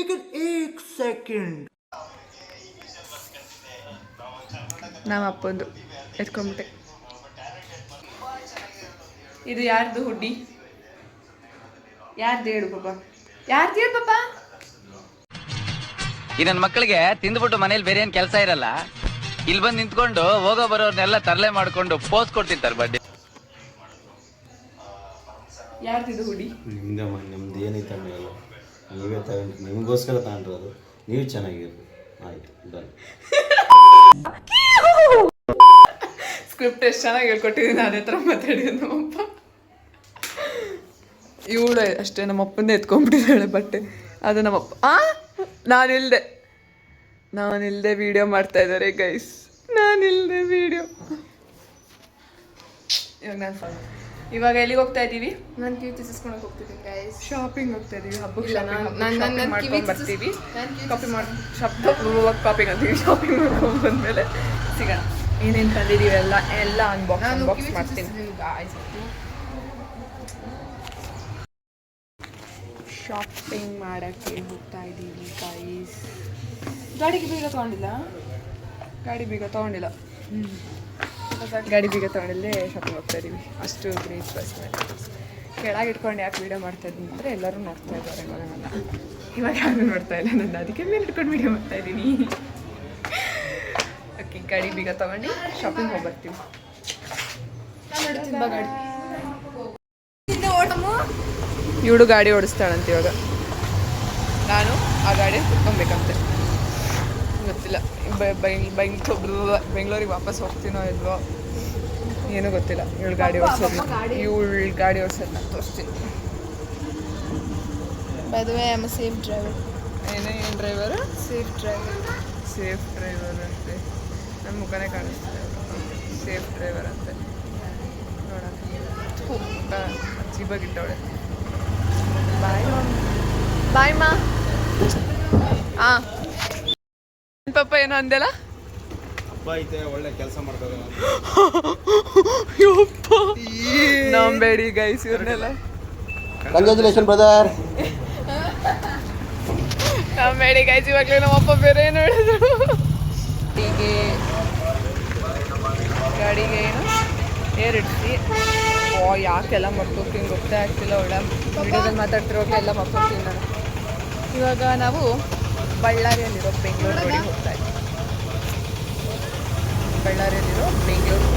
लेकिन एक सेकंड ನಾವು ಅಪ್ಪಂದು ಎತ್ಕೊಂಡ್ಬಿಟ್ಟೆ. ಇದು ಯಾರ್ದು ಹುಡ್ಡಿ? ಯಾರ್ದು ಹೇಳು ಪಾಪ? ಯಾರ್ದು ಹೇಳು ಪಾಪ? ಈ ನನ್ನ ಮಕ್ಕಳಿಗೆ ತಿಂದ್ಬಿಟ್ಟು ಮನೇಲಿ ಬೇರೆ ಏನ್ ಕೆಲಸ ಇರಲ್ಲ, ಇಲ್ಲಿ ಬಂದು ನಿಂತ್ಕೊಂಡು ಹೋಗೋ ಬರೋರ್ನೆಲ್ಲ ತರಲೆ ಮಾಡ್ಕೊಂಡು ಪೋಸ್ ಕೊಡ್ತಿರ್ತಾರೆ ಬಡ್ಡಿ. ಯಾರ್ದಿದು ಹುಡಿ? ನಮ್ದು ಏನೈತೆ ಅಲ್ಲ, ನೀವೇ ತಗೊಂಡು ನಿಮಗೋಸ್ಕರ ತಗೊಂಡ್ರದು, ನೀವು ಚೆನ್ನಾಗಿರ್ರಿ. ಆಯ್ತು ಡನ್. ಸ್ಕ್ರಿಪ್ಟ್ ಎಷ್ಟು ಚೆನ್ನಾಗಿ ಹೇಳ್ಕೊಟ್ಟಿದ್ದೀನಿ, ಅದೇ ಥರ ಮಾತಾಡಿದ್ದು ನಮ್ಮಪ್ಪ. ಇವಳು ಅಷ್ಟೇ ನಮ್ಮಪ್ಪಂದೇ ಎತ್ಕೊಂಡ್ಬಿಟ್ಟಿದ್ದಾಳೆ ಬಟ್ಟೆ. ಅದು ನಮ್ಮಪ್ಪ ನಾನಿಲ್ದೆ ವಿಡಿಯೋ ಮಾಡ್ತಾ ಇದ್ದಾರೆ ಗೈಸ್. ನಾನಿಲ್ದೆ ವಿಡಿಯೋ. ಇವಾಗ ಎಲ್ಲಿಗೆ ಹೋಗ್ತಾ ಇದ್ದೀವಿ? ನಾನು ಕಿವಿ ತಿಸ್ಕೊಳಕ್ಕೆ ಹೋಗ್ತಿದ್ದೀನಿ ಗೈಸ್. ಶಾಪಿಂಗ್ ಹೋಗ್ತಾ ಇದೀವಿ. ಹಬ್ಬಕ್ಕೆ ಮಾಡ್ಕೊಂಡು ಬರ್ತೀವಿ. ಶಾಪಿಂಗ್ ಅಂತೀವಿ. ಶಾಪಿಂಗ್ ಮಾಡ್ಕೊಂಡು ಬಂದಮೇಲೆ ಸಿಗೋಣ. ಏನೇನು ತಂದಿದ್ದೀವಿ ಎಲ್ಲ ಅನ್ಬಾಕ್ಸ್ ಮಾಡ್ತೀನಿ. ಶಾಪಿಂಗ್ ಮಾಡೋಕ್ಕೆ ಹೋಗ್ತಾ ಇದ್ದೀವಿ ಗೈಸ್. ಗಾಡಿ ಬೀಗ ತೊಗೊಂಡಿಲ್ಲ. ಗಾಡಿ ಬೀಗ ತೊಗೊಂಡಿಲ್ಲೇ ಶಾಪಿಂಗ್ ಹೋಗ್ತಾ ಇದ್ದೀವಿ. ಅಷ್ಟು ಗ್ರೇಟ್ ಬಸ್ ಕೆಳಗೆ ಇಟ್ಕೊಂಡು ಯಾಕೆ ವೀಡಿಯೋ ಮಾಡ್ತಾ ಇದ್ದೀನಿ ಅಂದರೆ ಎಲ್ಲರೂ ನೋಡ್ತಾ ಇದ್ದಾರೆ ಮಗನಲ್ಲ. ಇವಾಗ ಯಾರು ನೋಡ್ತಾ ಇಲ್ಲ ನನ್ನ, ಅದಕ್ಕೆ ಮೇಲೆ ಇಟ್ಕೊಂಡು ವೀಡಿಯೋ ಮಾಡ್ತಾ ಇದ್ದೀನಿ. ಓಕೆ, ಗಾಡಿ ಬೀಗ ತೊಗೊಂಡು ಶಾಪಿಂಗ್ ಹೋಗಿ ಬರ್ತೀವಿ. ಇವಳು ಗಾಡಿ ಓಡಿಸ್ತಾಳಂತೆ ಇವಾಗ. ನಾನು ಆ ಗಾಡಿ ಕುತ್ಕೊಬೇಕಂತೆ. ಗೊತ್ತಿಲ್ಲ ಬೆಂಗಳೂರಿಗೆ ವಾಪಸ್ ಹೋಗ್ತೀನೋ ಇಲ್ವೋ ಏನೂ ಗೊತ್ತಿಲ್ಲ. ಇವಳು ಗಾಡಿ ಓಡಿಸೋದು ನಾನು ತೋರಿಸ್ತೀನಿ. By the way, I'm a safe driver. ಏನು ಡ್ರೈವರು? Safe driver ಅಂತೆ. ನನ್ನ ಮುಖನೇ ಕಾಣಿಸ್ತಿದೆ. ಸೇಫ್ ಡ್ರೈವರ್ ಅಂತೆ. ನೋಡೋಣ ಅಜ್ಜಿಬಾಗಿಟ್ಟವಳೆ. ಬಾಯ್ ಮಾ. ಪಾಪ ಏನೋ ಅಂದೆಲ್ಲ. ಹಬ್ಬ ಐತೆ, ಒಳ್ಳೆ ಕೆಲಸ ಮಾಡ್ತಾರೆ. ನಂಬೇಡಿ ಗೈಸ್ ಇವ್ರನ್ನೆಲ್ಲ. Congratulation brother. ನಂಬೇಡಿ ಗೈಸ್, ಇವಾಗಲೇ ನಮ್ಮಪ್ಪ ಬೇರೆ ಏನು ಹೇಳಿದ್ರು. ಗಾಡಿಗೆ ಏನು ಏರಿಡಿಸಿ. ಯಾಕೆಲ್ಲ ಮರ್ತೋಗ್ತೀನಿ ಗೊತ್ತೇ ಆಗ್ತಿಲ್ಲ. ಒಳ್ಳೆ ವಿಡಿಯೋದಲ್ಲಿ ಮಾತಾಡ್ತಿರೋಕೆ ಎಲ್ಲ ಮರ್ತೋಗ್ತೀನಿ ನಾನು. ಇವಾಗ ನಾವು ಬಳ್ಳಾರಿಯಲ್ಲಿರೋ ಬೆಂಗಳೂರು ರೋಡಿಗೆ ಹೋಗ್ತಾ ಇದ್ದೀವಿ. ಬಳ್ಳಾರಿಯಲ್ಲಿರೋ ಬೆಂಗಳೂರು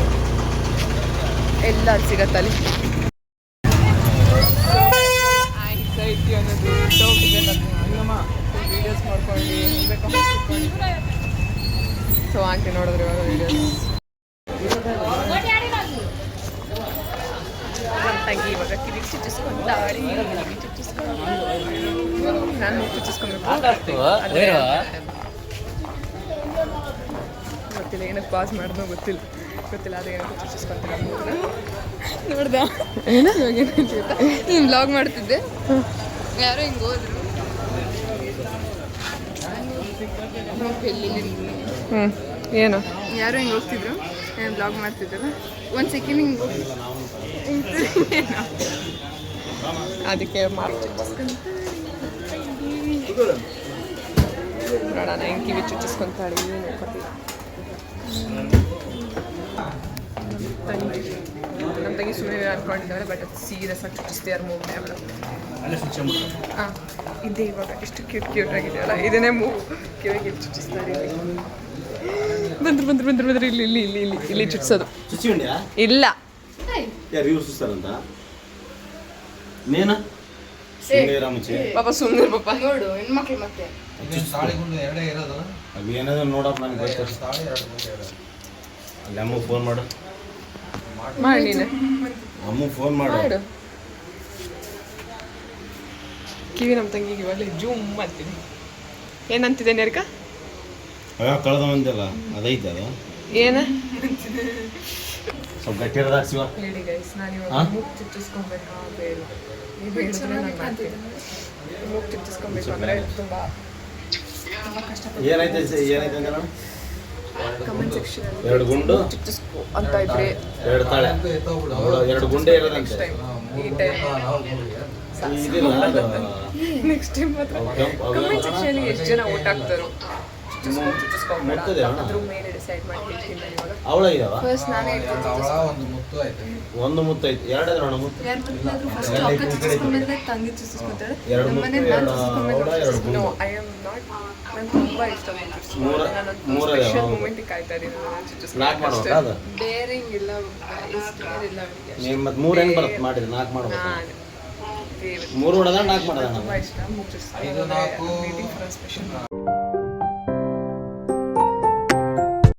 ಎಲ್ಲ ಸಿಗತ್ತಲ್ಲಿ. ಆ್ಯಂಗ್ಸೈಟಿ ಅನ್ನೋದು ಇಟ್ಟೋಗಿದೆ ನಮ್ಮ ವೀಡಿಯೋಸ್ ಮಾಡ್ಕೊಂಡು ಸೊ ಆಂಟಿ ನೋಡಿದ್ರೆ ಇವಾಗ ವೀಡಿಯೋಸ್. ತಂಗಿ ಇವಾಗ ಕಿವಿ ಚುಚ್ಚಿಸ್ಕೊಂಡಾಳಿ. ನಾನು ಚುಚ್ಚಿಸ್ಕೊಬೇಕು. ಗೊತ್ತಿಲ್ಲ ಏನಕ್ಕೆ ಪಾಸ್ ಮಾಡಿದ್ನೋ ಗೊತ್ತಿಲ್ಲ. ಅದು ಏನಕ್ಕೆ ಚುಚ್ಚಿಸ್ಕೊಂತಿಲ್ಲ. ನೋಡ್ದ ನೀನು ಬ್ಲಾಗ್ ಮಾಡ್ತಿದ್ದೆ, ಯಾರೋ ಹಿಂಗೆ ಹೋದ್ರು. ಏನು ಯಾರೋ ಹಿಂಗೆ ಹೋಗ್ತಿದ್ರು, ನಾನು ಬ್ಲಾಗ್ ಮಾಡ್ತಿದ್ದಲ್ಲ. ಒಂದು ಸೆಕೆಂಡ್ ಹಿಂಗೆ ಅದಕ್ಕೆ ನೋಡೋಣ ಹೆಂಗೆ ಕಿವಿ ಚುಚ್ಚಿಸ್ಕೊಂತಾಳೆ. ನಮ್ಮ ತಂಗಿ ಸುಮ್ಮನೆ ಅನ್ಕೊಂಡಿದ್ದಾಳೆ, ಬಟ್ ಅದು ಸೀರಿಯಸ್ ಆಗಿ ಚುಚ್ಚಿಸ್ತೀಯಾರ ಮೂವ್ ಡ್ಯಾಮ್ಲ. ಹಾಂ ಇದೇ ಇವಾಗ ಎಷ್ಟು ಕ್ಯೂಟ್ ಆಗಿದೆಯಲ್ಲ, ಇದನ್ನೇ ಮೂವ್ ಕಿವಿಗೆ ಚುಚ್ಚಿಸ್ತಾರೆ. ಬಂದ್ರು ಇಲ್ಲಿ ಚುಚ್ಚಿಸೋದು ಇಲ್ಲ. ಪಾಪ ಸುಮ್ಮನೆ ಪಾಪ ನೋಡು ಹೆಣ್ಮಕ್ಳು ಮತ್ತೆ ಏನಾದ್ರು ನೋಡಪ್ಪ. ನನಗೆ ಅಲ್ಲಿ ಅಮ್ಮ ಫೋನ್ ಮಾಡು. ಮಾಡಿ ನೀನು ಅಮ್ಮ ಫೋನ್ ಮಾಡು. ಕಿವಿ ನಮ್ಮ ತಂಗಿಗೆ ಇವಾಗಲೇ ಜೂಮ್ ಮಾಡ್ತೀನಿ. ಏನಂತಿದೆ ನೇರ್ಕ? ಕಳೆದ ಮಂದಿಲ್ಲ ಅದೈತೆ. ಅದು ಏನು ಸ್ವಲ್ಪ ಗಟ್ಟಿ ಇರೋದು ಶಿವ ಹೇಳಿ ಗೈಸ್. ನಾನು ಇವಾಗ ಮೂಗು ಚುಚ್ಚಿಸ್ಕೊಬೇಕಾ ಬೇಡ? ನೀವು ಹೇಳಿದ್ರೆ ನಾನು ಮಾಡ್ತೀನಿ. ಮೂಗು ಚುಚ್ಚಿಸ್ಕೊಬೇಕು ಅಂದರೆ ತುಂಬ ಕಷ್ಟಪಟ್ಟು. ಏನೈತೆ ಅಂದ್ರೆ ಕಮೆಂಟ್ ಸೆಕ್ಷನ್ ಎರಡು ಗುಂಡು ಚುಚ್ಚಿಸ್ಕೊ ಅಂತ ಇದ್ರೆ ಎರಡು ತಾಳೆ ಎರಡು ಗುಂಡೆ ಇರೋದು ನೆಕ್ಸ್ಟ್ ಟೈಮ್ ಈ ಟೈಮ್ ಇದಿಲ್ಲ ಅದು ನೆಕ್ಸ್ಟ್ ಟೈಮ್ ಮಾತ್ರ ಕಮೆಂಟ್ ಸೆಕ್ಷನ್ ಎಷ್ಟು ಜನ ಓಟ್ ಹಾಕ್ತಾರೋ ಮುತ್ತದೆ ಅಣ್ಣ ಅದ್ರ ಮೇಲೆ ಡಿಸೈಡ್ ಮಾಡಿ ಹೇಳ್ತೀನಿ ನಾನು ಇವಾಗ. ಅವಳ ಇದಾವ ಫಸ್ಟ್ ನಾನೇ ಒಂದು ಮುತ್ತು ಐತಿ ಎರಡಾದ್ರು ಅಣ್ಣ ಮುತ್ತು ಯಾರು ಬಂದಾದ್ರೂ ಫಸ್ಟ್ ಅಕ್ಕ ಚುಚ್ಚಿಸ್ಕೊಂಡ್ಮೇಲೆ ತಂಗಿ ಚುಚ್ಚಿಸ್ಕೊಂತಾಳೆ. ಎರಡು ನಮ್ಮನೆ ಮುತ್ತು, ನಾನು ಅವಳ, ಎರಡು ಚುಚ್ಚಿಸ್ಕೊಂಡ್ಮೇಲೆ ಗುಂಡು. No I am not. ನಂಗೆ ತುಂಬ ಇಷ್ಟ ಮೂರ ಸ್ಪೆಷಲ್ ಮೂಮೆಂಟಿಗೆ ಕಾಯ್ತಾ ಇದ್ದೀನಿ ನಾಲ್ಕು ಮಾಡ್ಬೇಕಾ ಅದು ಬೇರಿಂಗ್ ಇಲ್ಲ ಇಲ್ಲ ನೀವು ಮತ್ತೆ ಮೂರು ಹೆಂಗೆ ಬರುತ್ತೆ ಮಾಡಿದ್ರೆ ನಾಲ್ಕು ಮಾಡ್ಬೇಕು ನಾನು ಮೂರು ಹೊಡೆದ ನಾಲ್ಕು ಮಾಡೋದ ತುಂಬ ಇಷ್ಟ ಮುಚ್ಚಿಸ್ತೀನಿ. ಐದು, ನಾಲ್ಕು. Waiting for special